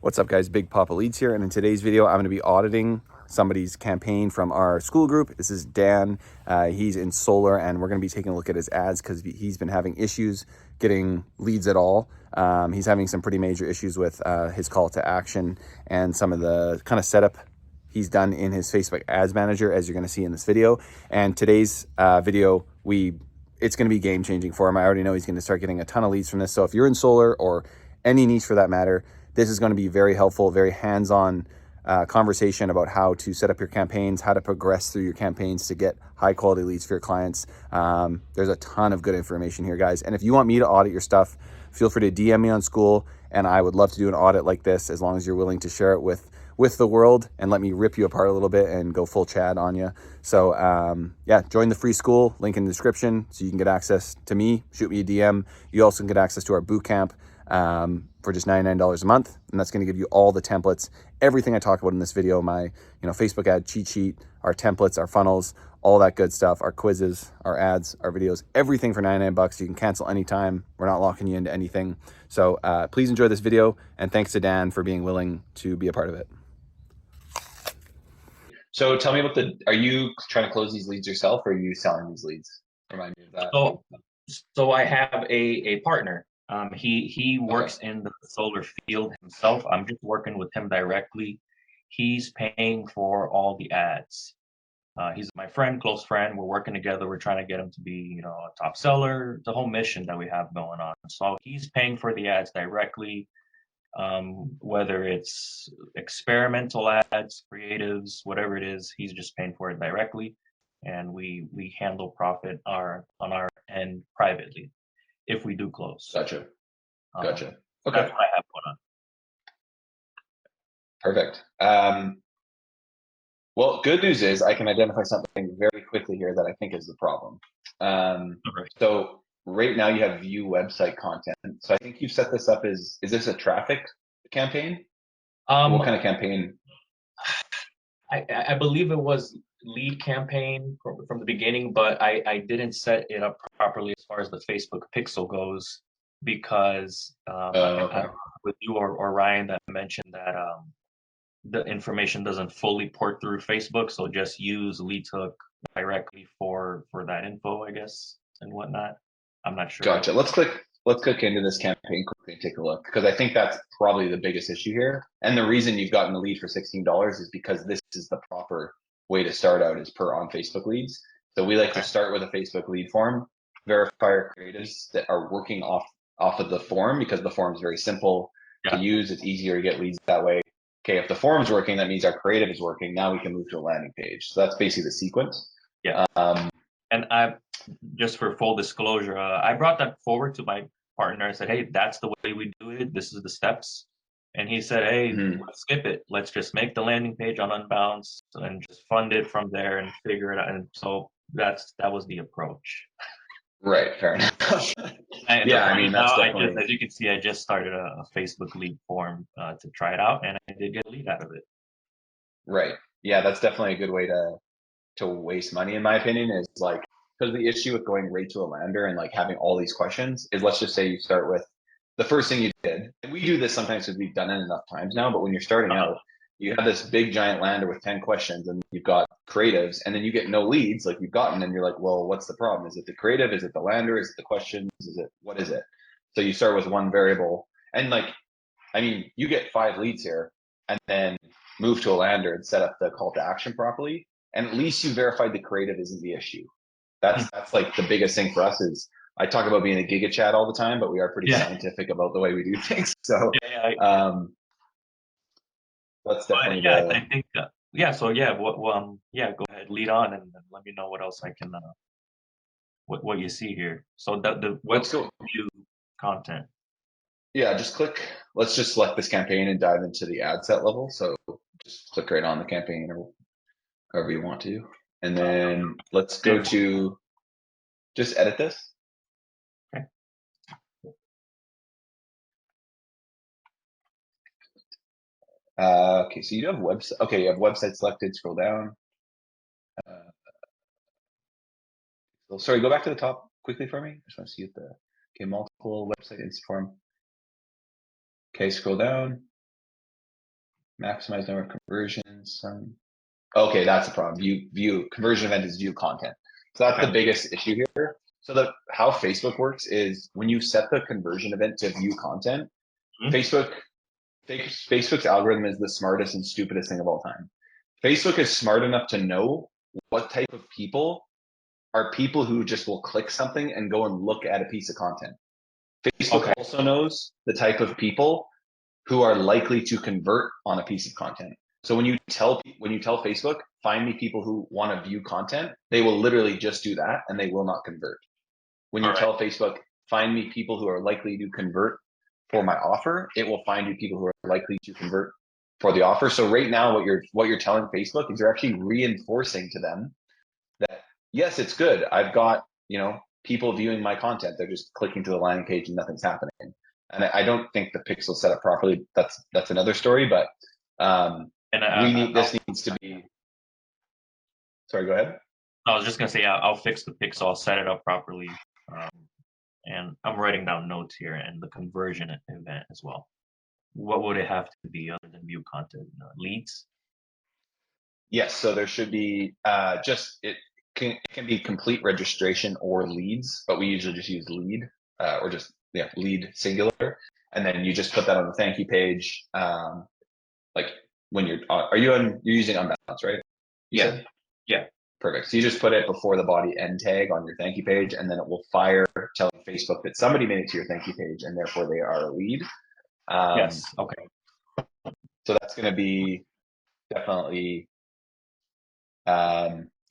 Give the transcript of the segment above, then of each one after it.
What's up guys, Big Poppa Leadz here, and in today's video I'm going to be auditing somebody's campaign from our Skool group. This is Dan. He's in solar and we're going to be taking a look at his ads because he's been having issues getting leads at all. He's having some pretty major issues with his call to action and some of the kind of setup he's done in his Facebook ads manager, as you're going to see in this video. And today's video, it's going to be game changing for him. I already know he's going to start getting a ton of leads from this. So if you're in solar or any niche for that matter, this is going to be very helpful, very hands-on conversation about how to set up your campaigns, how to progress through your campaigns to get high quality leads for your clients. There's a ton of good information here, guys. And if you want me to audit your stuff, feel free to DM me on Skool, and I would love to do an audit like this as long as you're willing to share it with the world and let me rip you apart a little bit and go full Chad on you. So yeah, join the free Skool, link in the description, so you can get access to me. Shoot me a DM. You also can get access to our boot camp for just $99 a month, and that's going to give you all the templates, everything I talk about in this video, my Facebook ad cheat sheet, our templates, our funnels, all that good stuff, our quizzes, our ads, our videos, everything for 99 bucks. You can cancel anytime. We're not locking you into anything. So please enjoy this video, and thanks to Dan for being willing to be a part of it. So tell me about are you trying to close these leads yourself, or are you selling these leads? Remind me of that. So I have a partner. He works in the solar field himself. I'm just working with him directly. He's paying for all the ads. He's my friend, close friend. We're working together. We're trying to get him to be, a top seller. The whole mission that we have going on. So he's paying for the ads directly. Whether it's experimental ads, creatives, whatever it is, he's just paying for it directly, and we handle profit on our end privately if we do close. Gotcha. Okay. That's what I have going on. Perfect. Well, good news is I can identify something very quickly here that I think is the problem. So right now you have view website content. So I think you've set this up is this a traffic campaign? What kind of campaign? I believe it was lead campaign from the beginning, but I didn't set it up properly as far as the Facebook pixel goes, because with you or Ryan that mentioned that the information doesn't fully port through Facebook, so just use lead hook directly for that info, I guess, and whatnot. I'm not sure. Gotcha. Let's click into this campaign quickly and take a look, because I think that's probably the biggest issue here. And the reason you've gotten a lead for $16 is because this is the proper way to start out, is per on Facebook leads. So we like to start with a Facebook lead form, verify our creatives that are working off of the form, because the form is very simple to use. It's easier to get leads that way. Okay, if the form's working, that means our creative is working. Now we can move to a landing page. So that's basically the sequence. Yeah. And just for full disclosure, I brought that forward to my partner. I said, hey, that's the way we do it. This is the steps. And he said, hey, let's skip it. Let's just make the landing page on Unbounce and just fund it from there and figure it out. And so that was the approach. Right, fair enough. Yeah, I mean, that's definitely... as you can see, I just started a Facebook lead form to try it out, and I did get a lead out of it. Right. Yeah, that's definitely a good way to waste money, in my opinion, is like, because the issue with going right to a lander and like having all these questions is, let's just say you start with the first thing you did. And we do this sometimes because we've done it enough times now, but when you're starting out, you have this big giant lander with 10 questions and you've got creatives, and then you get no leads like you've gotten, and you're like, well, what's the problem? Is it the creative? Is it the lander? Is it the questions? What is it? So you start with one variable, and like, I mean, you get 5 leads here and then move to a lander and set up the call to action properly. And at least you verified the creative isn't the issue. That's like the biggest thing for us. Is I talk about being a giga chat all the time, but we are pretty scientific about the way we do things. So that's definitely I think so go ahead, lead on, and let me know what else I can what you see here. So the website view content. Yeah, let's just select this campaign and dive into the ad set level. So just click right on the campaign or however you want to. And then let's go to just edit this. Okay. Okay, so you have website. Okay, you have website selected. Scroll down. Sorry, go back to the top quickly for me. I just want to see multiple website form. Okay, scroll down. maximize number of conversions. Okay, that's the problem. View conversion event is view content. So that's the biggest issue here. So how Facebook works is when you set the conversion event to view content, Facebook's algorithm is the smartest and stupidest thing of all time. Facebook is smart enough to know what type of people are people who just will click something and go and look at a piece of content. Facebook also knows the type of people who are likely to convert on a piece of content. So when you tell Facebook, find me people who want to view content, they will literally just do that and they will not convert. When you tell Facebook, find me people who are likely to convert for my offer, it will find you people who are likely to convert for the offer. So right now, what you're telling Facebook is you're actually reinforcing to them that yes, it's good. I've got, people viewing my content. They're just clicking to the landing page and nothing's happening. And I don't think the pixel's set up properly. That's another story, but this needs to be. Sorry, go ahead. I was just gonna say I'll fix the pixel. I'll set it up properly, and I'm writing down notes here and the conversion event as well. What would it have to be other than view content? Leads? Yes. So there should be it can be complete registration or leads, but we usually just use lead or just lead singular, and then you just put that on the thank you page. Like when you're using Unbounce, right? Yeah. Perfect. So you just put it before the body end tag on your thank you page, and then it will fire telling Facebook that somebody made it to your thank you page, and therefore they are a lead. Yes. Okay. So that's going to be definitely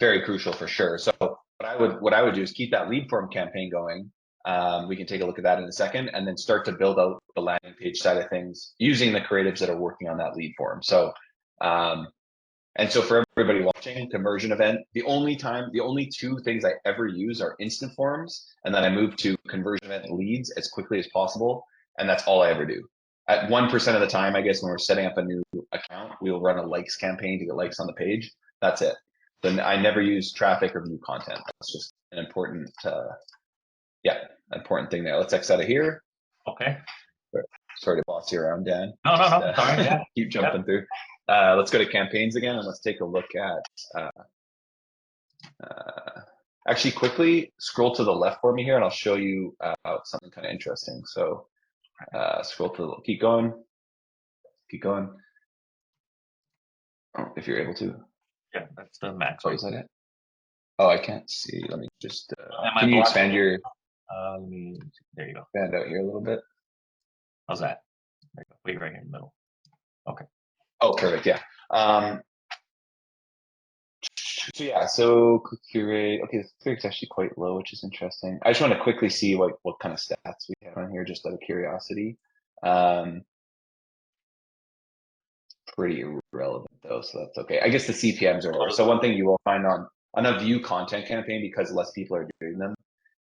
very crucial for sure. So what I would do is keep that lead form campaign going. We can take a look at that in a second, and then start to build out the landing page side of things using the creatives that are working on that lead form. So, and so for everybody watching, conversion event, the only two things I ever use are instant forms, and then I move to conversion event leads as quickly as possible. And that's all I ever do. At 1% of the time, I guess, when we're setting up a new account, we'll run a likes campaign to get likes on the page. That's it. Then I never use traffic or view content. That's just an important, important thing there. Let's X out of here. Okay. Sorry to boss you around, Dan. No. Sorry. Keep jumping through. Let's go to campaigns again, and let's take a look at. Actually, quickly scroll to the left for me here, and I'll show you something kind of interesting. So, scroll to keep going. Oh, if you're able to. Yeah, that's the max. Oh, is that it? Oh, I can't see. Let me just. Can you expand your? There you go. Expand out here a little bit. How's that? There you go. Wait, right here in the middle. Okay. Oh, perfect. Yeah. So click-through rate. Okay, the click-through rate's actually quite low, which is interesting. I just want to quickly see what kind of stats we have on here, just out of curiosity. Pretty irrelevant though, so that's okay. I guess the CPMs are lower. So one thing you will find on a view content campaign, because less people are doing them,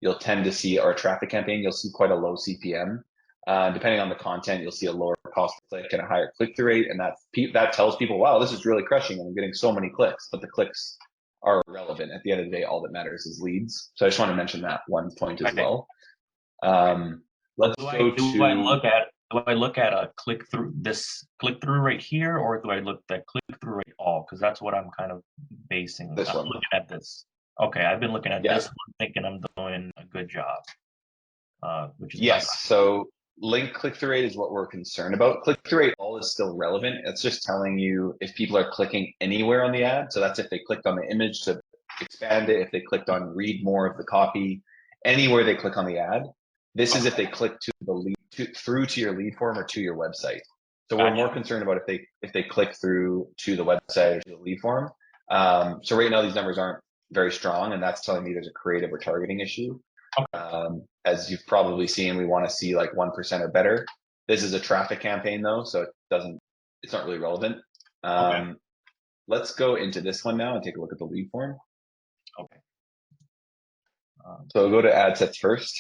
you'll tend to see, or a traffic campaign, you'll see quite a low CPM. Depending on the content, you'll see a lower cost per click and a higher click-through rate, and that tells people, wow, this is really crushing, and I'm getting so many clicks. But the clicks are irrelevant. At the end of the day, all that matters is leads. So I just want to mention that one point as well. Let's go to. Do I look at a click-through rate here, or do I look at click-through rate all? Because that's what I'm kind of basing. This one. Looking at this. Okay, I've been looking at this one, thinking I'm doing a good job. Which is yes. So link click-through rate is what we're concerned about. Click-through rate all is still relevant. It's just telling you if people are clicking anywhere on the ad. So that's if they clicked on the image to expand it, if they clicked on read more of the copy, anywhere they click on the ad. This is if they click to the lead through to your lead form or to your website. So we're more concerned about if they click through to the website or to the lead form. So right now these numbers aren't very strong, and that's telling me there's a creative or targeting issue. As you've probably seen, we want to see like 1% or better. This is a traffic campaign though, so it's not really relevant. Let's go into this one now and take a look at the lead form. Okay. So we'll go to ad sets first.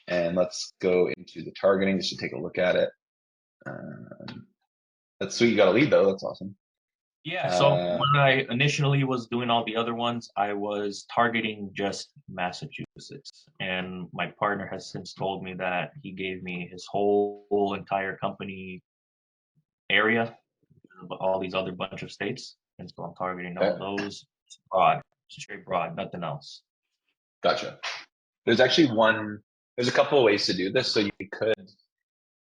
And let's go into the targeting just to take a look at it. That's sweet. You got a lead though. That's awesome. Yeah. So when I initially was doing all the other ones, I was targeting just Massachusetts. And my partner has since told me that he gave me his whole entire company area, all these other bunch of states, and so I'm targeting all Okay. those. It's broad, straight broad, nothing else. Gotcha. There's actually there's a couple of ways to do this. So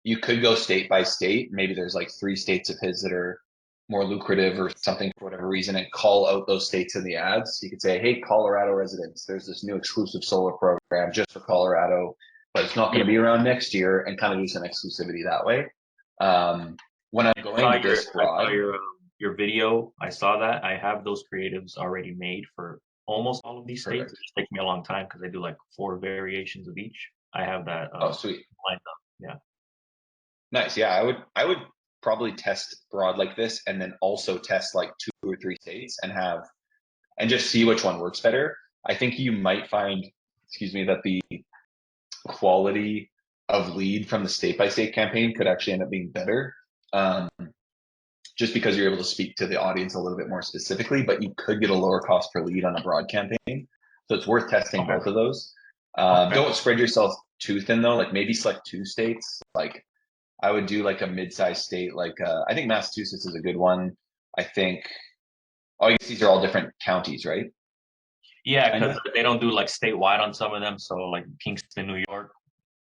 you could go state by state. Maybe there's like 3 states of his that are more lucrative or something for whatever reason, and call out those states in the ads. You could say, hey, Colorado residents, there's this new exclusive solar program just for Colorado, but it's not going to be around next year, and kind of do some exclusivity that way. When I'm going this broad, your video, I saw that. I have those creatives already made for almost all of these states. Perfect. It just takes me a long time because I do like 4 variations of each. I have that Oh, sweet. lined up. Yeah. Nice. Yeah, I would probably test broad like this, and then also test like 2 or 3 states and just see which one works better. I think you might find, that the quality of lead from the state by state campaign could actually end up being better. Just because you're able to speak to the audience a little bit more specifically, but you could get a lower cost per lead on a broad campaign. So it's worth testing both of those. Don't spread yourself too thin though. Like maybe select 2 states. Like I would do like a mid-sized state. Like I think Massachusetts is a good one. I think, I guess these are all different counties, right? Yeah, because they don't do like statewide on some of them. So like Kingston, New York,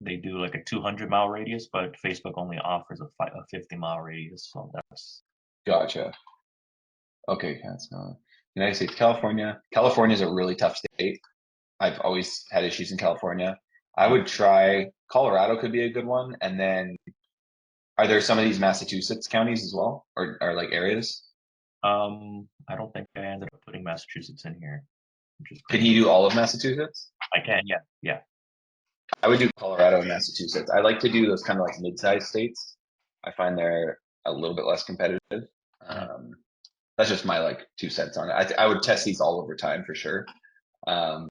they do like a 200-mile radius, but Facebook only offers a 50-mile radius. So that's gotcha. Okay, that's United States, California. California is a really tough state. I've always had issues in California. I would try Colorado, could be a good one. And then are there some of these Massachusetts counties as well, or like areas? I don't think I ended up putting Massachusetts in here. Can you do all of Massachusetts? I can, yeah. I would do Colorado and Massachusetts. I like to do those kind of like mid-sized states. I find they're a little bit less competitive. That's just my like 2 cents on it. I would test these all over time for sure. So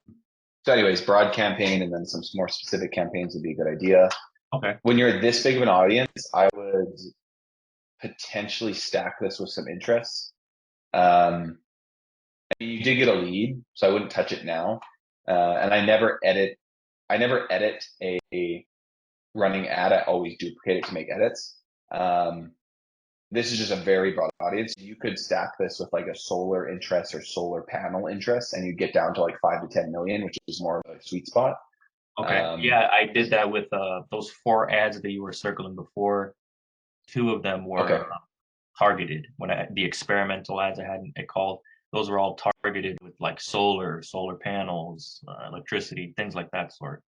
anyways, broad campaign and then some more specific campaigns would be a good idea. Okay. When you're this big of an audience, I would potentially stack this with some interests. You did get a lead, so I wouldn't touch it now. And I never edit a running ad. I always duplicate it to make edits. This is just a very broad audience. You could stack this with like a solar interest or solar panel interest, and you get down to like 5 to 10 million, which is more of a sweet spot. Okay. Yeah, I did that with those 4 ads that you were circling before. 2 of them were targeted. The experimental ads I had it called, those were all targeted with like solar panels, electricity, things like that sort.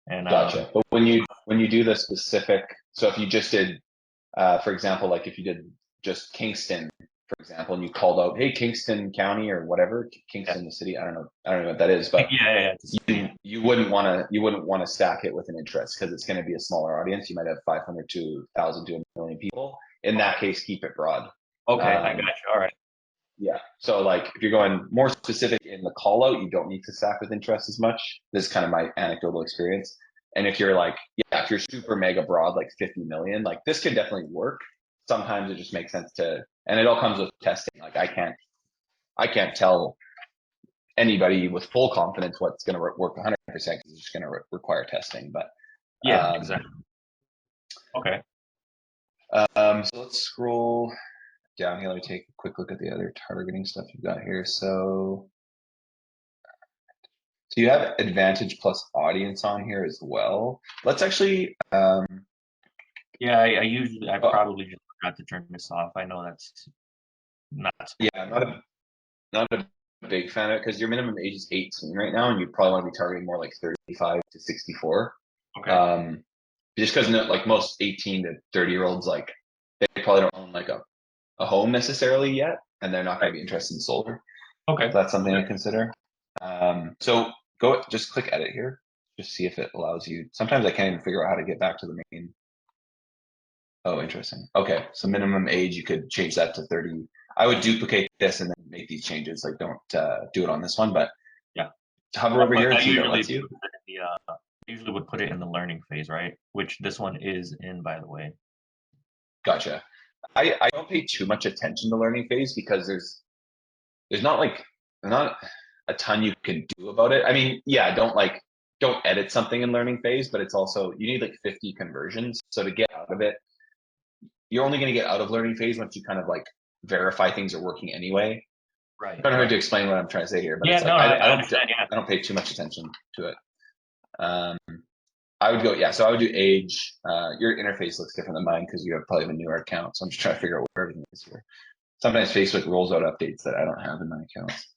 And gotcha. But when you do the specific, so if you just did, for example, like if you did just Kingston, for example, and you called out, hey, Kingston County or whatever, Kingston, the city, I don't know what that is, but you wouldn't want to stack it with an interest because it's going to be a smaller audience. You might have 500 to 1,000 to 1 million people. In that case, keep it broad. Okay, I got you. All right. Yeah. So like if you're going more specific in the call out, you don't need to stack with interest as much. This is kind of my anecdotal experience. And if you're like, if you're super mega broad, like 50 million, like this could definitely work. Sometimes it just makes sense and it all comes with testing. Like I can't tell anybody with full confidence what's going to work 100% because it's just going to require testing. But yeah, exactly. Okay. So let's scroll down here. Let me take a quick look at the other targeting stuff you've got here. So you have Advantage plus audience on here as well. Let's actually. Yeah, I probably just forgot to turn this off. I know that's not. Yeah, I'm not a big fan of it because your minimum age is 18 right now, and you probably want to be targeting more like 35 to 64. Okay. Just because like most 18 to 30-year-olds, like they probably don't own like a home necessarily yet, and they're not going to be interested in solar. Okay. So that's something to consider. So just click edit here, just see if it allows you. Sometimes I can't even figure out how to get back to the main. Oh, interesting. Okay, so minimum age, you could change that to 30. I would duplicate this and then make these changes. Like don't do it on this one, but yeah, hover over here and see if it lets you. Usually would put it in the learning phase, right? Which this one is in, by the way. Gotcha. I don't pay too much attention to learning phase because there's not a ton you can do about it. I mean, yeah, don't edit something in learning phase, but it's also, you need like 50 conversions. So to get out of it, you're only going to get out of learning phase once you kind of like verify things are working anyway. Right. Kind of hard to explain what I'm trying to say here, but Yeah, it's like, no, I I understand. Yeah. don't pay too much attention to it. I would go, yeah. So I would do age. Your interface looks different than mine because you have probably a newer account. So I'm just trying to figure out where everything is here. Sometimes Facebook rolls out updates that I don't have in my accounts.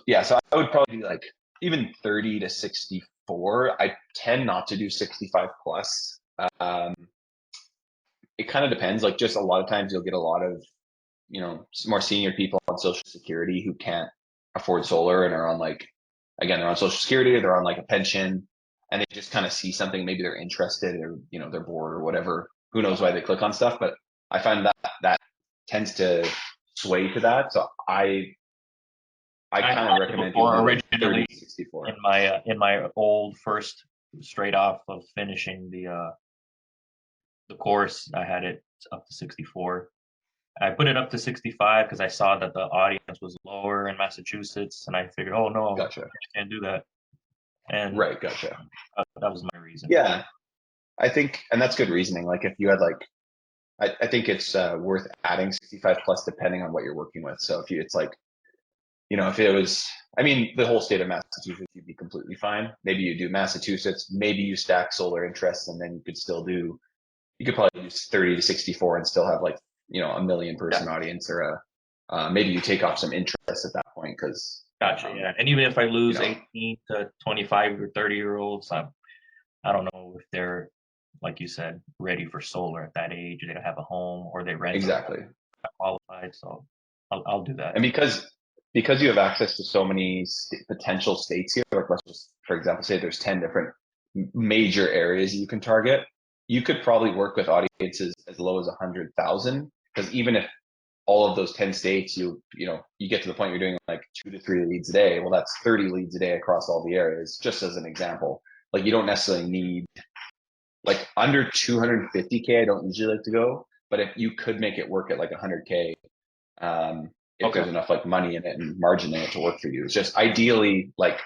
Yeah, so I would probably do like even 30 to 64. I tend not to do 65 plus. It kind of depends. Like, just a lot of times you'll get a lot of, you know, more senior people on Social Security who can't afford solar and are on like, again, they're on Social Security or they're on like a pension, and they just kind of see something, maybe they're interested or, you know, they're bored or whatever. Who knows why they click on stuff, but I find that tends to sway to that. So I kind of recommend people do like 30 to 64. In my old first, straight off of finishing the course, I had it up to 64. I put it up to 65 because I saw that the audience was lower in Massachusetts, and I figured, oh no, Gotcha. I can't do that. And Right, gotcha. that was my reason. Yeah, I think, and that's good reasoning. Like, if you had like, I think it's worth adding 65 plus depending on what you're working with. So if you, it's like, you know, if it was, I mean, the whole state of Massachusetts, you'd be completely fine. Maybe you do Massachusetts, maybe you stack solar interests, and then you could still do, you could probably use 30 to 64 and still have like, you know, a million person audience, or maybe you take off some interest at that point because. Gotcha. Yeah, and even if I lose, you know, 18 to 25 or 30-year-olds, I don't know if they're, like you said, ready for solar at that age. They don't have a home, or they rent. Exactly. Qualified, so I'll do that. And because you have access to so many potential states here, like let's just, for example, say there's 10 different major areas you can target, you could probably work with audiences as low as 100,000, because even if all of those 10 states, you know, you get to the point you're doing like 2 to 3 leads a day. Well, that's 30 leads a day across all the areas, just as an example. Like, you don't necessarily need, like, under 250K, I don't usually like to go, but if you could make it work at like 100K, if there's enough like money in it and margin in it to work for you. It's just ideally like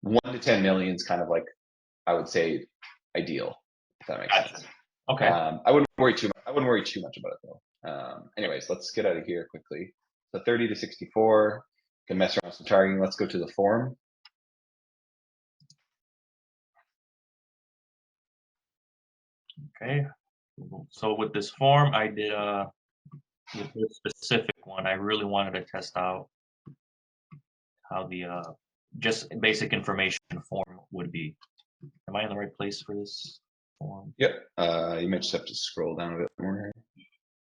1 to 10 million is kind of like, I would say, ideal, if that makes sense. Okay. I wouldn't worry too much. I wouldn't worry too much about it though. Anyways, let's get out of here quickly. So 30 to 64, can mess around with some targeting. Let's go to the form. Okay. So with this form, I did with this specific one, I really wanted to test out how the just basic information form would be. Am I in the right place for this form? Yep. You might just have to scroll down a bit more.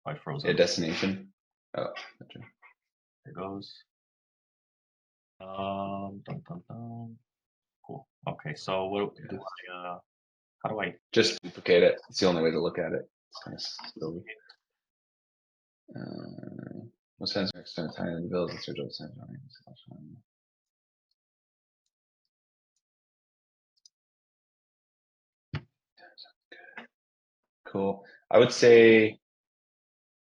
I froze. Yeah, destination. Oh, gotcha. There it goes. Dun, dun, dun. Cool. Okay, so what do I, how do I just duplicate it? It's the only way to look at it. It's kind of silly. What sense are external time and bills and search outside? Cool. I would say,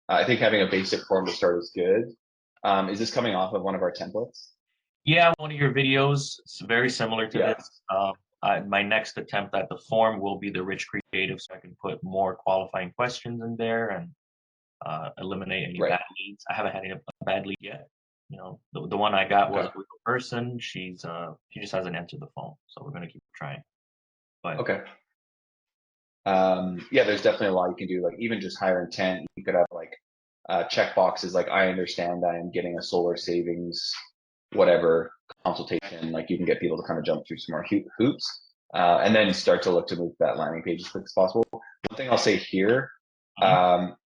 I think having a basic form to start is good. Is this coming off of one of our templates? Yeah, one of your videos. It's very similar to this. My next attempt at the form will be the rich creative, so I can put more qualifying questions in there and eliminate any bad leads. I haven't had any bad lead yet. You know, the one I got was with a person. She just hasn't answered the phone, so we're gonna keep trying. But yeah, there's definitely a lot you can do. Like, even just higher intent, you could have like check boxes like, I understand I am getting a solar savings, whatever consultation. Like, you can get people to kind of jump through some more hoops, and then start to look to move that landing page as quick as possible. One thing I'll say here,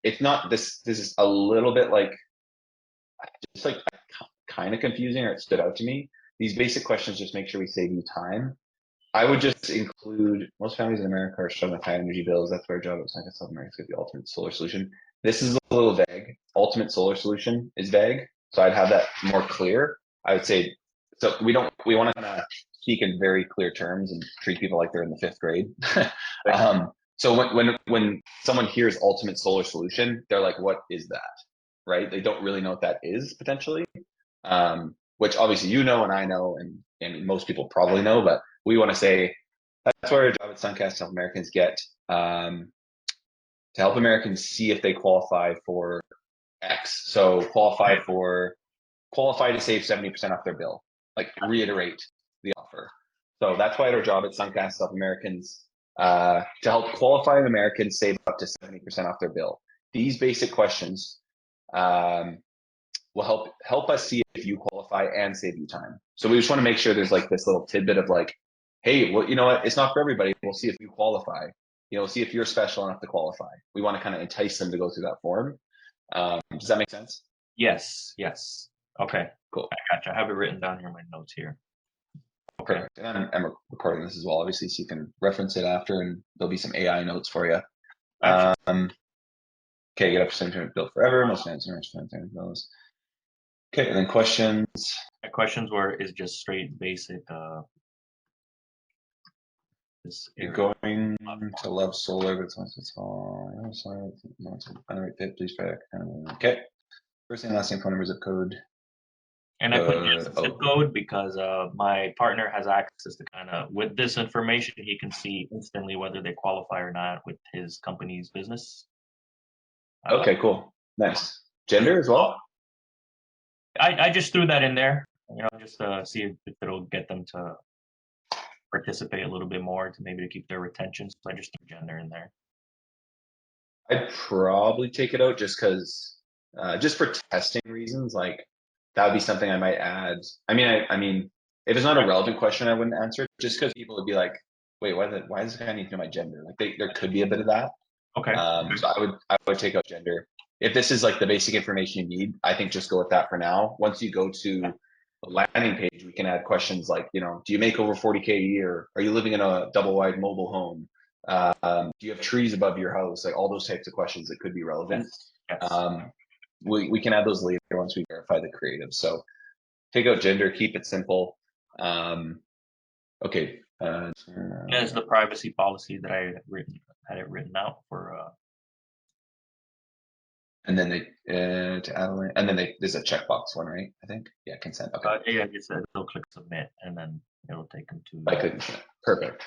it's not this is a little bit like, just like kind of confusing, or it stood out to me. These basic questions just make sure we save you time. I would just include, most families in America are struggling with high energy bills. That's where a job is like South America is the ultimate solar solution. This is a little vague. Ultimate solar solution is vague, so I'd have that more clear. I would say, so we want to kind of speak in very clear terms and treat people like they're in the 5th grade. So when someone hears ultimate solar solution, they're like, what is that? Right? They don't really know what that is, potentially. Which obviously you know and I know, and most people probably know, but we want to say that's where a job at Suncast South Americans get to help Americans see if they qualify for X. So qualify to save 70% off their bill. Like reiterate the offer. So that's why our job at Suncast is help Americans to help qualifying Americans save up to 70% off their bill. These basic questions will help us see if you qualify and save you time. So we just want to make sure there's like this little tidbit of like, hey, well, you know what? It's not for everybody. We'll see if you qualify. You know, see if you're special enough to qualify. We want to kind of entice them to go through that form. Does that make sense? Yes. Yes. Okay. Cool. I gotcha. I have it written down here in my notes here. Okay. Perfect. And I'm recording this as well, obviously, so you can reference it after, and there'll be some AI notes for you. Gotcha. Okay, get up to center built forever. Most answers. Okay, and then questions. My questions is just straight basic. You're going to love solar, but it's all. Sorry, no, it's a right fit. Please back. Okay. First name, last name, phone number, zip code. And I put zip code because my partner has access to kind of, with this information, he can see instantly whether they qualify or not with his company's business. Okay, cool. Nice. Gender as well? I just threw that in there, just to see if it'll get them to participate a little bit more, to maybe to keep their retention. So I just threw gender in there. I'd probably take it out just because, just for testing reasons, like that would be something I might add. I mean, if it's not a relevant question, I wouldn't answer it, just because people would be like, wait, why does this guy need to know my gender? Like there could be a bit of that. Okay. So I would take out gender. If this is like the basic information you need, I think just go with that for now. Once you go to the landing page, we can add questions like, do you make over 40K a year? Are you living in a double wide mobile home? Do you have trees above your house? Like all those types of questions that could be relevant. Yes. We can add those later once we verify the creative. So take out gender, keep it simple. Okay. There's the privacy policy that I had it written out for. And then there's a checkbox one, right? I think. Yeah, consent. Okay. Yeah, just they'll click submit, and then it'll take them to. By clicking submit. Perfect.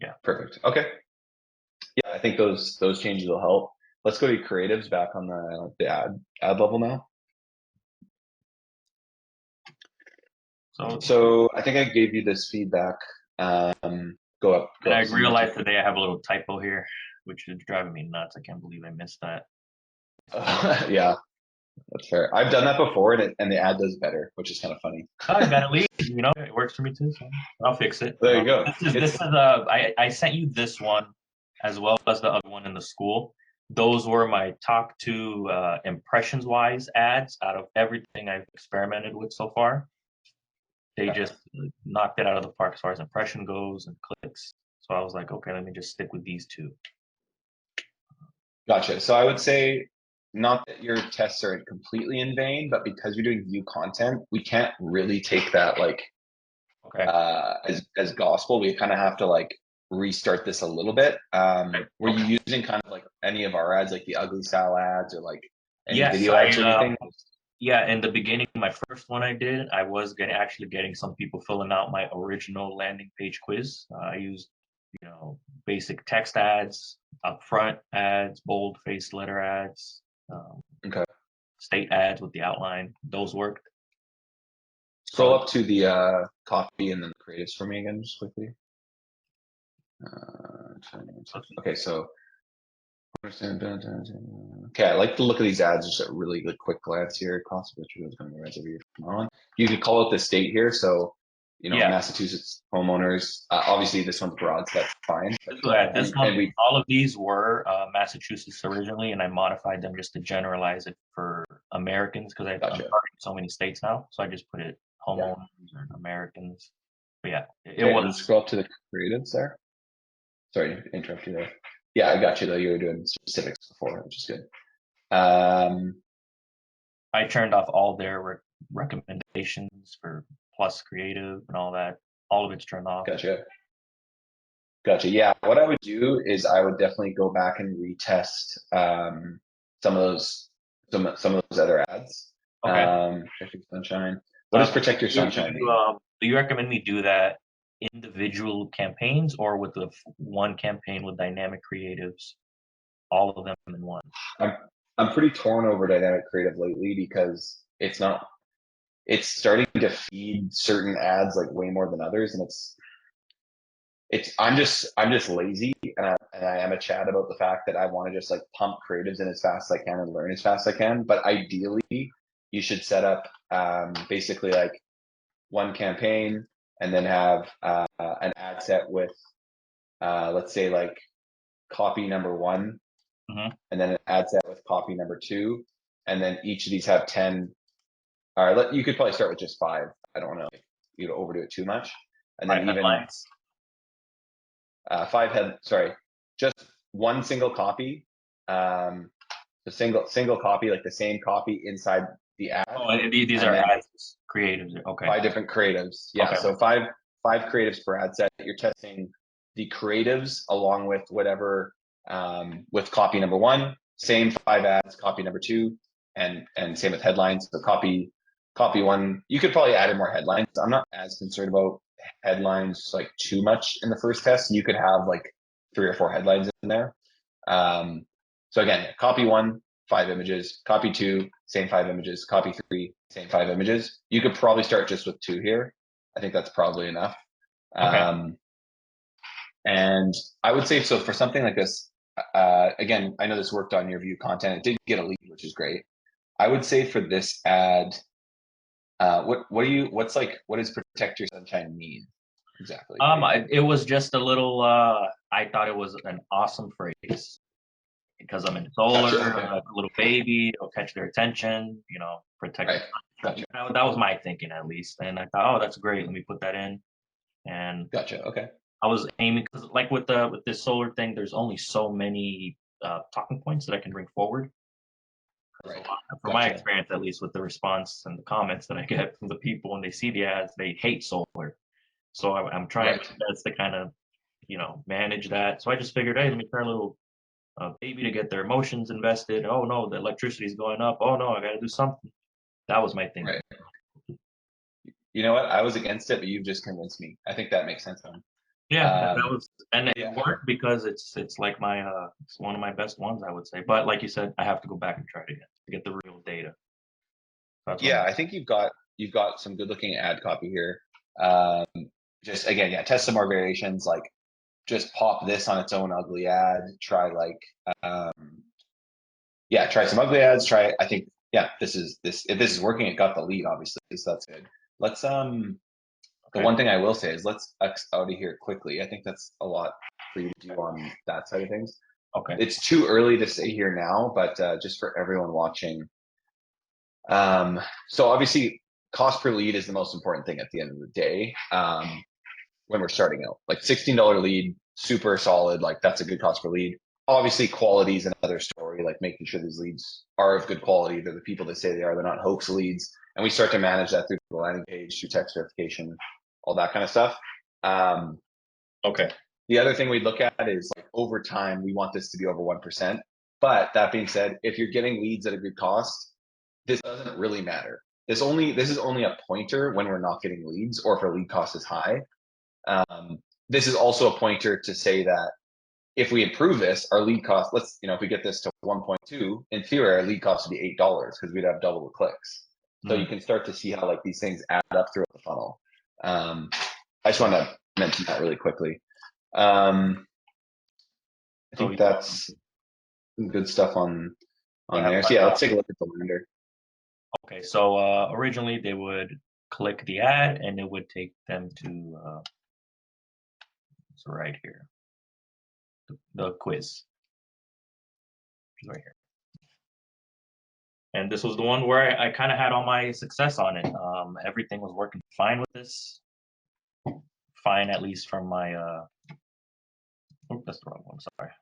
Yeah. Perfect. Okay. Yeah, I think those changes will help. Let's go to creatives back on the ad level now. So I think I gave you this feedback. Go up. And I realized today I have a little typo here, which is driving me nuts. I can't believe I missed that. Yeah, that's fair. I've done that before, and the ad does better, which is kind of funny. I gotta leave. It works for me too. So I'll fix it. There you go. This is I sent you this one as well as the other one in the Skool. Those were my top 2 impressions wise ads out of everything I've experimented with so far. They just knocked it out of the park as far as impression goes and clicks. So I was like, okay, let me just stick with these 2. Gotcha. So I would say, not that your tests are completely in vain, but because you're doing view content, we can't really take that like as gospel. We kind of have to like restart this a little bit. Were you using kind of like any of our ads, like the ugly style ads or like any video ads or anything? Yeah, in the beginning, my first one I did, I was actually getting some people filling out my original landing page quiz. I used, basic text ads, upfront ads, bold face letter ads, state ads with the outline. Those worked. Scroll up to the copy and then the creatives for me again, just quickly. Okay, so okay, I like the look of these ads just at really good quick glance here. Cost of which is going to be every year from on. You could call out the state here, so Massachusetts homeowners. Obviously, this one's broad, so that's fine. All of these were Massachusetts originally, and I modified them just to generalize it for Americans because I'm targeting so many states now. So I just put it homeowners or Americans. But yeah, it was. Scroll up to the creatives there. Sorry to interrupt you there. Yeah, I got you though. You were doing specifics before, which is good. I turned off all their recommendations for plus creative and all that. All of it's turned off. Gotcha. Yeah. What I would do is I would definitely go back and retest some of those other ads. Okay. Protect Your Sunshine. What does Protect Your Sunshine mean? Do you recommend me do that individual campaigns or with the one campaign with dynamic creatives? all of them in one. I'm I'm pretty torn over dynamic creative lately because it's starting to feed certain ads like way more than others, and I'm just lazy, and I am a chat about the fact that I want to just like pump creatives in as fast as I can and learn as fast as I can. But ideally, you should set up basically like one campaign and then have an ad set with let's say like copy number one, Mhm. and then an ad set with copy number two, and then each of these have 10. All right, you could probably start with just 5. I don't know if you'd overdo it too much, and then 5 even headlines. 5 sorry, just one single copy, the single copy, like the same copy inside the ad, Oh, and these and are then ads, creatives. Okay. 5 different creatives. Yeah, Okay. so five creatives per ad set. You're testing the creatives along with whatever with copy number one, same 5 ads, copy number two, and same with headlines. So copy one, you could probably add in more headlines. I'm not as concerned about headlines like too much in the first test. You could have like 3 or 4 headlines in there. So again, copy one, 5 images, copy two, same 5 images, copy three, same 5 images. You could probably start just with 2 here. I think that's probably enough. Okay. And I would say, so for something like this, again, I know this worked on your view content. It did get a lead, which is great. I would say for this ad, what does protect your sunshine mean exactly? It was just a little. I thought it was an awesome phrase because I'm in solar, Gotcha, okay. a little baby. It'll catch their attention. Protect. Right. Gotcha. That was my thinking at least, and I thought, oh, that's great. Let me put that in. And Gotcha. Okay. I was aiming because, like with this solar thing, there's only so many talking points that I can bring forward. Right. From my experience, at least with the response and the comments that I get from the people when they see the ads, they hate solar. So I'm trying my best to kind of, manage that. So I just figured, hey, let me try a little baby to get their emotions invested. Oh no, the electricity is going up. Oh no, I got to do something. That was my thing. Right. You know what? I was against it, but you've just convinced me. I think that makes sense then. Yeah, that was, and yeah. it worked because it's like it's one of my best ones, I would say. But like you said, I have to go back and try it again to get the real data. Yeah, I think you've got some good looking ad copy here. Just again, yeah, test some more variations. Like, just pop this on its own ugly ad. Try like, try some ugly ads. Try. I think, yeah, this. If this is working, it got the lead, obviously, so that's good. Let's The one thing I will say is let's X out of here quickly. I think that's a lot for you to do on that side of things. Okay. It's too early to say here now, but just for everyone watching. So obviously, cost per lead is the most important thing at the end of the day. When we're starting out, like $16 lead, super solid. Like, that's a good cost per lead. Obviously, quality is another story. Like, making sure these leads are of good quality. They're the people they say they are. They're not hoax leads. And we start to manage that through the landing page, through text verification, all that kind of stuff. Okay. The other thing we'd look at is like over time, we want this to be over 1%. But that being said, if you're getting leads at a good cost, this doesn't really matter. This is only a pointer when we're not getting leads or if our lead cost is high. This is also a pointer to say that if we improve this, our lead cost, if we get this to 1.2, in theory, our lead cost would be $8 because we'd have double the clicks. So you can start to see how like these things add up throughout the funnel. I just want to mention that really quickly. I think that's some good stuff on there. So yeah, let's take a look at the lander. Okay, so originally they would click the ad and it would take them to it's right here, the quiz, right here. And this was the one where I kind of had all my success on it. Everything was working fine with this. Fine, at least from my oh, that's the wrong one, sorry.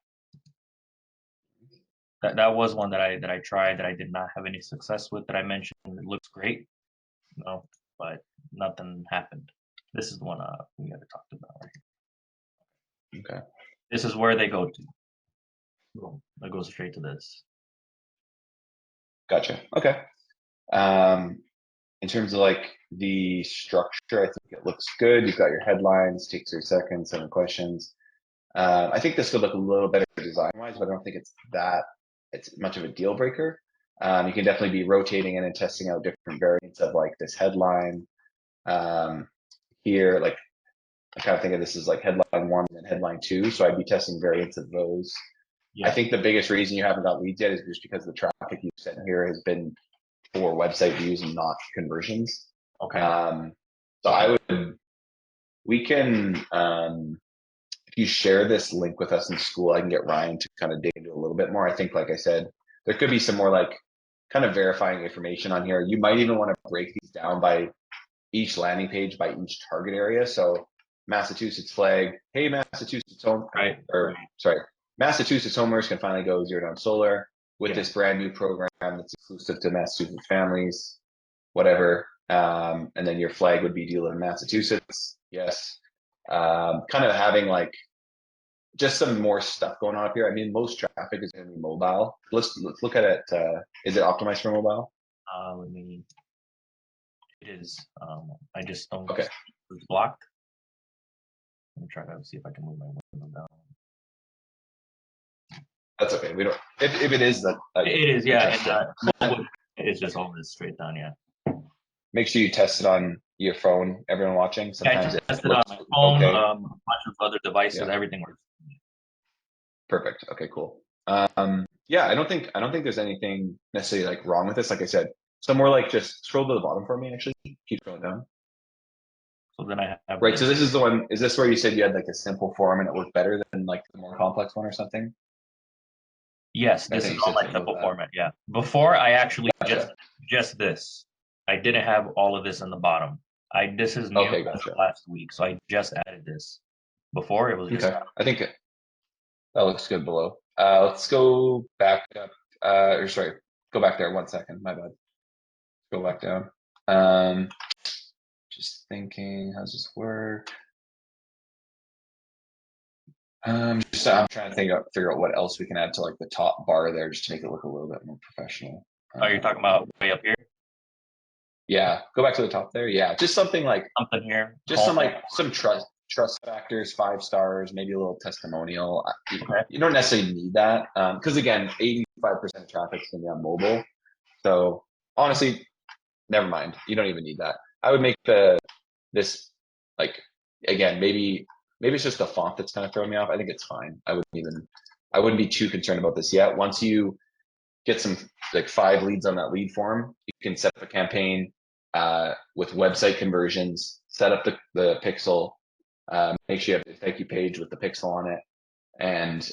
That was one that I tried that I did not have any success with, that I mentioned. It looks great, but nothing happened. This is the one we had talked about right here. Okay. This is where they go to. Boom. That goes straight to this. Gotcha. Okay. In terms of like the structure, I think it looks good. You've got your headlines, takes 30 seconds, 7 questions. I think this could look a little better design-wise, but I don't think it's much of a deal breaker. You can definitely be rotating in and testing out different variants of like this headline. Here, like I kind of think of this as like headline 1 and headline 2. So I'd be testing variants of those. Yeah. I think the biggest reason you haven't got leads yet is just because the traffic you've sent here has been for website views and not conversions. Okay. So we can, if you share this link with us in Skool, I can get Ryan to kind of dig into a little bit more. I think, like I said, there could be some more like kind of verifying information on here. You might even want to break these down by each landing page, by each target area. So Massachusetts flag, hey, Massachusetts home, Right. or sorry, Massachusetts homeowners can finally go zero down solar with this brand new program that's exclusive to Massachusetts families, whatever. And then your flag would be deal in Massachusetts. Yes. Kind of having like just some more stuff going on up here. I mean, most traffic is going to be mobile. Let's look at it. Is it optimized for mobile? Let me. It is. I just don't. Okay. It's blocked. Let me try to see if I can move my window down. That's okay. We don't. If it is that. It is, yeah. And, it's just all this straight down, yeah. Make sure you test it on your phone. Everyone watching. Sometimes I tested it on my phone. Okay. A bunch of other devices. Yeah. Everything works. Perfect. Okay. Cool. Yeah. I don't think there's anything necessarily like wrong with this. Like I said, somewhere like just scroll to the bottom for me. Actually, keep scrolling down. So then I have. Right. So this is the one. Is this where you said you had like a simple form and it worked better than like the more complex one or something? Yes, this is all my simple format. Yeah. Before I actually just this. I didn't have all of this in the bottom. This is new last week, so I just added this. Before it was just. I think that looks good below. Let's go back up. Or sorry, go back there 1 second. My bad. Go back down. Just thinking, how's this work? I'm trying to figure out what else we can add to like the top bar there, just to make it look a little bit more professional. Oh, you're talking about way up here? Yeah, go back to the top there. Yeah, just something like something here. Just some trust factors, 5 stars, maybe a little testimonial. You don't necessarily need that because again, 85% of traffic is going to be on mobile. So honestly, never mind. You don't even need that. I would make this like again, maybe it's just the font that's kind of throwing me off. I think it's fine. I wouldn't be too concerned about this yet. Once you get some like 5 leads on that lead form, you can set up a campaign with website conversions, set up the pixel, make sure you have the thank you page with the pixel on it, and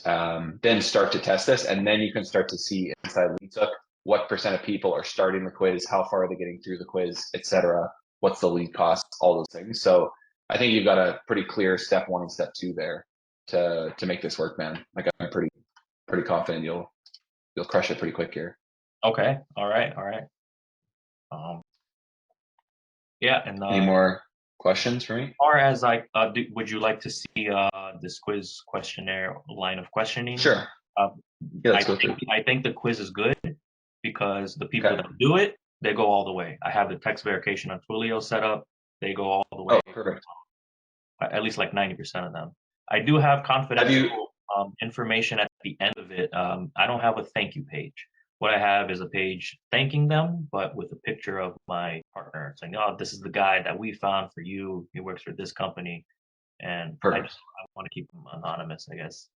then start to test this. And then you can start to see inside LeadsHook what % of people are starting the quiz, how far are they getting through the quiz, etc. What's the lead cost, all those things. So I think you've got a pretty clear step 1 and step 2 there to make this work, man. Like I'm pretty confident you'll crush it pretty quick here. Okay. All right. Yeah. And any more questions for me? As far as would you like to see this quiz questionnaire line of questioning? Sure. I think the quiz is good because the people that do it, they go all the way. I have the text verification on Twilio set up. They go all the way. Oh, perfect. At least like 90% of them. I do have confidential information at the end of it. I don't have a thank you page. What I have is a page thanking them, but with a picture of my partner saying, "Oh, this is the guy that we found for you. He works for this company." And I want to keep him anonymous, I guess.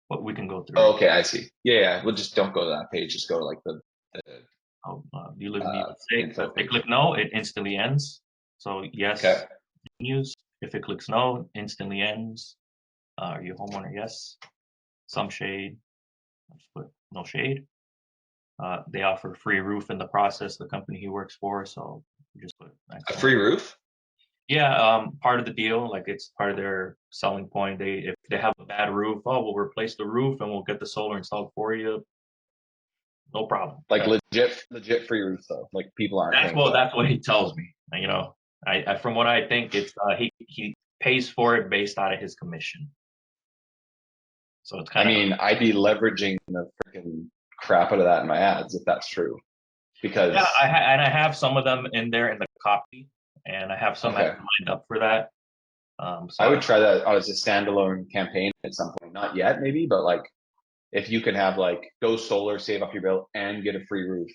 But we can go through. Oh, okay, I see. Yeah. Well, just don't go to that page. Just go to like the you live in New York State. So if they click no, it instantly ends. So yes, continues. If it clicks no, instantly ends. Are you a homeowner? Yes. Some shade. Just put no shade. They offer free roof in the process, the company he works for. So just put a free roof. Yeah, part of the deal, like it's part of their selling point. If they have a bad roof, we'll replace the roof and we'll get the solar installed for you. No problem. Like legit free roof though. Like people aren't. That's what he tells me. You know, I from what I think, it's he pays for it based out of his commission. So it's kind of. I mean, I'd be leveraging the freaking crap out of that in my ads if that's true, because I have some of them in there in the copy, and I have some lined up for that. So I would try that as a standalone campaign at some point. point. Not yet, maybe, but like if you can have like go solar, save up your bill, and get a free roof,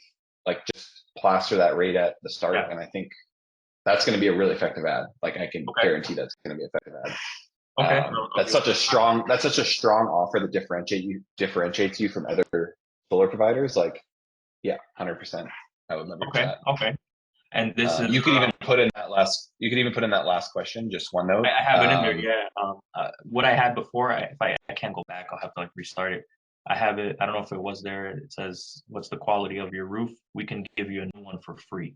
like just plaster that rate at the start, Yeah. and I think that's going to be a really effective ad. Like I can Okay. guarantee that's going to be an effective ad. Okay. That's such a strong offer that differentiates you from other solar providers. Like, yeah, 100%. I would leverage Okay. that. Okay. And this is You could even put in that last question, just one note. I have it in there. Yeah. What I had before, if I can't go back, I'll have to like restart it. I have it. I don't know if it was there. It says, "What's the quality of your roof? We can give you a new one for free."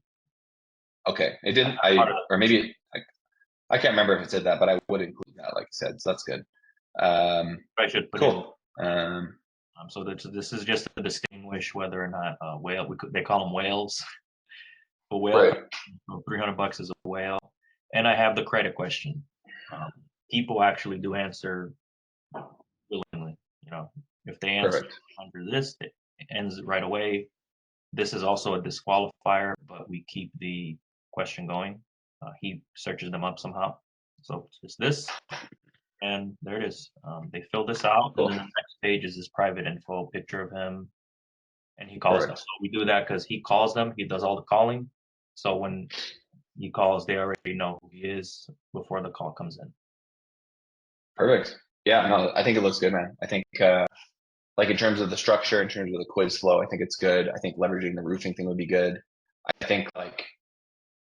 Okay, it didn't. Or maybe I can't remember if it said that, but I would include that, like I said. So that's good. I should put Cool. So this is just to distinguish whether or not whale. They call them whales. A whale, Right. so $300 is a whale. And I have the credit question. People actually do answer willingly. You know, if they answer Perfect. under this, it ends right away. This is also a disqualifier, but we keep the question going. He searches them up somehow. So it's this, and there it is. They fill this out, Cool. and then the next page is his private info, picture of him, and he calls them. So we do that because he calls them. He does all the calling. So when he calls, they already know who he is before the call comes in. Perfect. Yeah, no, I think it looks good, man. I think like in terms of the structure, in terms of the quiz flow, I think it's good. I think leveraging the roofing thing would be good. I think like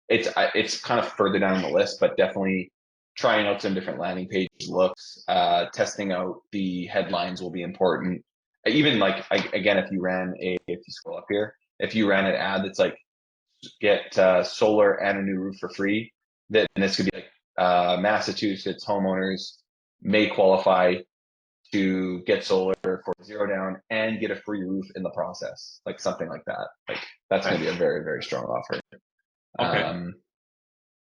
it's kind of further down the list, but definitely trying out some different landing page looks, testing out the headlines will be important. Even like again, if you scroll up here, if you ran an ad that's like get solar and a new roof for free, then this could be like Massachusetts homeowners may qualify to get solar for $0 down and get a free roof in the process, like something like that. Like that's going to be a very, very strong offer. Okay.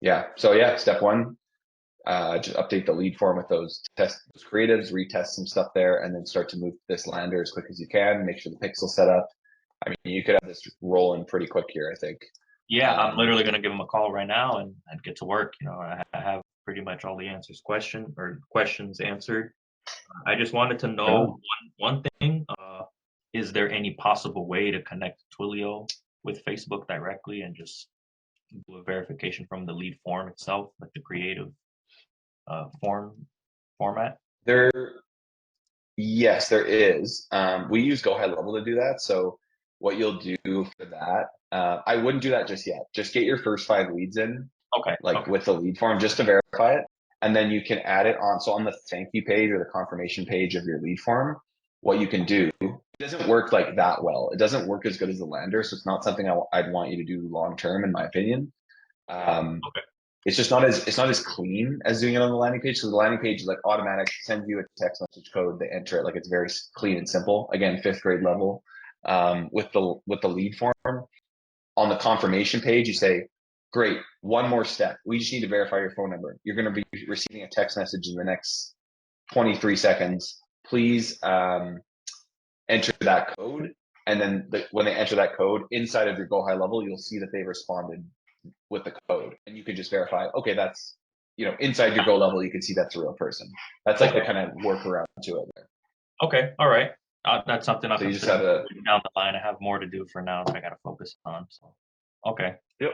Yeah. So yeah, step one, just update the lead form with those creatives, retest some stuff there, and then start to move this lander as quick as you can. Make sure the pixel's set up. I mean, you could have this rolling pretty quick here, I think. Yeah, I'm literally going to give him a call right now and get to work. You know, I have pretty much all the questions answered. I just wanted to know one thing. Is there any possible way to connect Twilio with Facebook directly and just do a verification from the lead form itself, like the creative format? Yes, there is. We use Go High Level to do that. So what you'll do for that, I wouldn't do that just yet. Just get your first 5 leads in, Okay. with the lead form, just to verify it. And then you can add it on. So on the thank you page or the confirmation page of your lead form, what you can do, it doesn't work like that well. It doesn't work as good as the lander. So it's not something I'd want you to do long term, in my opinion. Okay. It's not as clean as doing it on the landing page. So the landing page is like automatic, sends you a text message code, they enter it, like it's very clean and simple. Again, 5th grade level. With the lead form, on the confirmation page, you say, great, one more step. We just need to verify your phone number. You're going to be receiving a text message in the next 23 seconds. Please enter that code. And then when they enter that code inside of your Go High Level, you'll see that they responded with the code, and you can just verify, okay, that's, inside your Go level, you can see that's a real person. That's like the kind of workaround to it there. Okay. All right. That's something I'll consider down the line. I have more to do for now that I got to focus on. So, okay. Yep.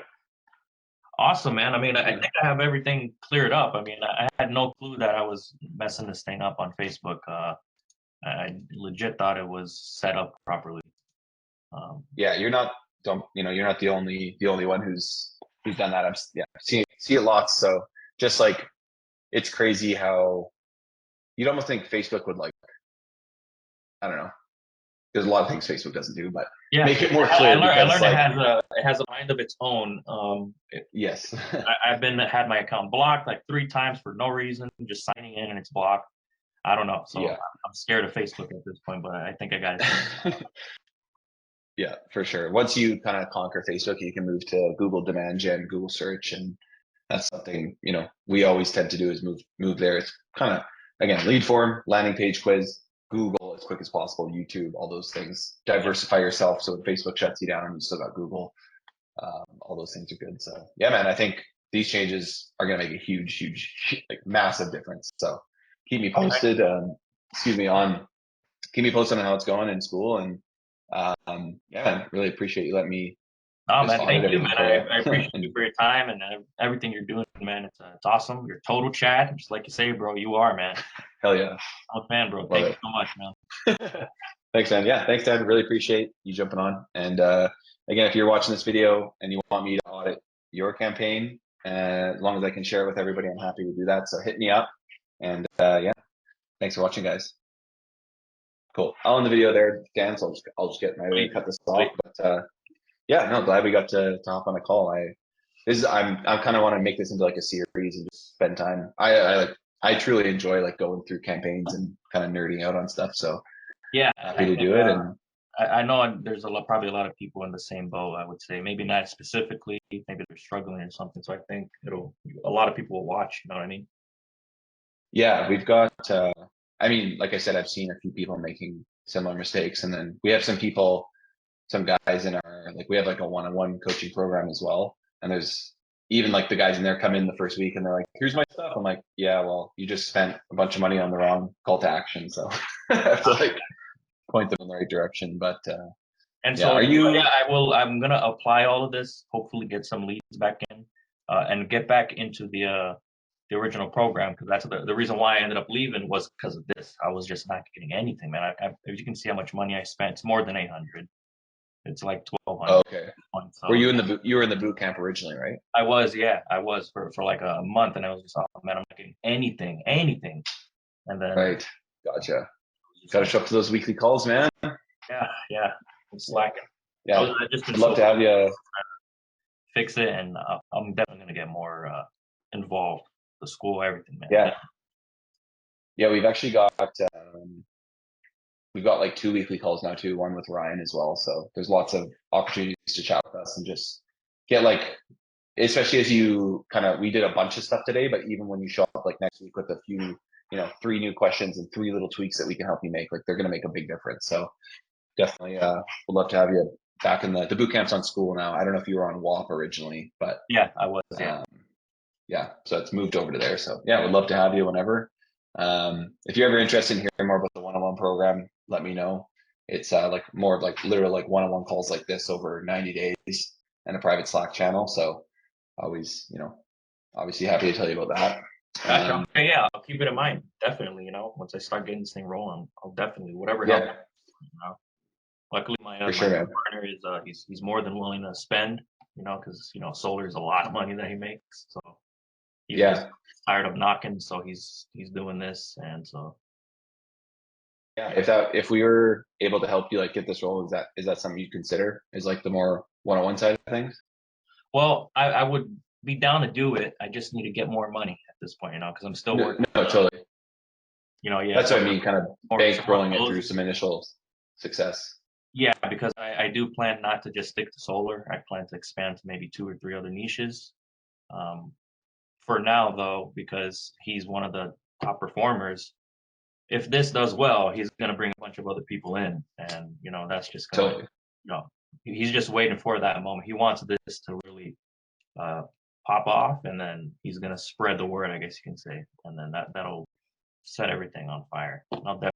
Awesome, man. I mean, I think I have everything cleared up. I mean, I had no clue that I was messing this thing up on Facebook. I legit thought it was set up properly. Yeah, you're not the only one who's done that. I'm see it lots. So just like, it's crazy how you'd almost think Facebook would, like, I don't know. There's a lot of things Facebook doesn't do, but make it more clear. I learned it has a mind of its own. Yes. I've had my account blocked like 3 times for no reason, just signing in and it's blocked. I don't know. So yeah. I'm scared of Facebook at this point, but I think I got it. Yeah, for sure. Once you kind of conquer Facebook, you can move to Google Demand Gen, Google Search, and that's something we always tend to do, is move there. It's kind of, again, lead form, landing page, quiz, Google as quick as possible, YouTube, all those things. Diversify yourself so when Facebook shuts you down, you still got Google. All those things are good. So yeah, man, I think these changes are going to make a huge, like, massive difference. So keep me posted. excuse me, on keep me posted on how it's going in school. And yeah, I really appreciate you letting me Oh just man, audit thank you, everything man. for you. I appreciate And you for your time and everything you're doing, man. It's awesome. You're total Chad, just like you say, bro. You are, man. hell yeah, I'm a fan, bro. love Thank you it. so much, man. Thanks, man. Yeah, thanks, Dad. Really appreciate you jumping on. And again, if you're watching this video and you want me to audit your campaign, as long as I can share it with everybody, I'm happy to do that. So hit me up. And yeah, thanks for watching, guys. Cool. I'll end the video there, Dan. So I'll just get my way to cut this off. But yeah, no, glad we got to hop on a call. I'm kind of want to make this into like a series and just spend time. I truly enjoy like going through campaigns and kind of nerding out on stuff. So Yeah, happy to do it. And I know there's probably a lot of people in the same boat. I would say maybe not specifically, maybe they're struggling or something. So I think a lot of people will watch. You know what I mean? yeah, we've got. I mean, like I said, I've seen a few people making similar mistakes, and then we have some guys in our like we have like a one-on-one coaching program as well. And there's even like the guys in there come in the first week and they're like, "Here's my stuff." I'm like, "Yeah, well, you just spent a bunch of money on the wrong call to action, so I have to like point them in the right direction." But And yeah, so are you? yeah, I'm gonna apply all of this. Hopefully, get some leads back in, and get back into the original program, because that's the reason why I ended up leaving was because of this. I was just not getting anything, man. As you can see how much money I spent. It's more than 800. It's like 1,200. Okay. So Were you you were in the boot camp originally, right? I was, yeah, I was for like a month, and I was just, oh man, I'm not getting anything. And then Right. Gotcha. just Got to like, show up to those weekly calls, man. yeah, I'm slacking. Yeah. I just been I'd love to have you. fix it, and I'm definitely gonna get more involved. The school, everything, man. Yeah. Yeah, we've actually got we've got like 2 weekly calls now too, one with Ryan as well. So there's lots of opportunities to chat with us and just get like, especially as you we did a bunch of stuff today, but even when you show up like next week with a few, 3 new questions and 3 little tweaks that we can help you make, like they're going to make a big difference. So definitely would love to have you back in the boot camps on Skool now. I don't know if you were on WAP originally, but Yeah, I was. Yeah. yeah, so it's moved over to there. So yeah, would love to have you whenever. If you're ever interested in hearing more about the one-on-one program, let me know. It's like more of like literal like one-on-one calls like this over 90 days and a private Slack channel. So always, obviously happy to tell you about that. Gotcha. Okay, yeah, I'll keep it in mind. Definitely, once I start getting this thing rolling, I'll definitely whatever help. Yeah, Luckily, my for sure, man. partner is he's more than willing to spend. Because solar is a lot of money that he makes. So he's just tired of knocking, so he's doing this, and so. Yeah, if we were able to help you like get this role, is that something you consider is like the more one-on-one side of things? Well, I would be down to do it. I just need to get more money at this point, because I'm still working. No, totally. Yeah. That's what I mean, kind of bankrolling it through some initial success. Yeah, because I do plan not to just stick to solar. I plan to expand to maybe 2 or 3 other niches. For now, though, because he's one of the top performers, if this does well, he's going to bring a bunch of other people in, and that's just going to, he's just waiting for that moment. He wants this to really pop off, and then he's going to spread the word, I guess you can say, and then that'll set everything on fire. I'll definitely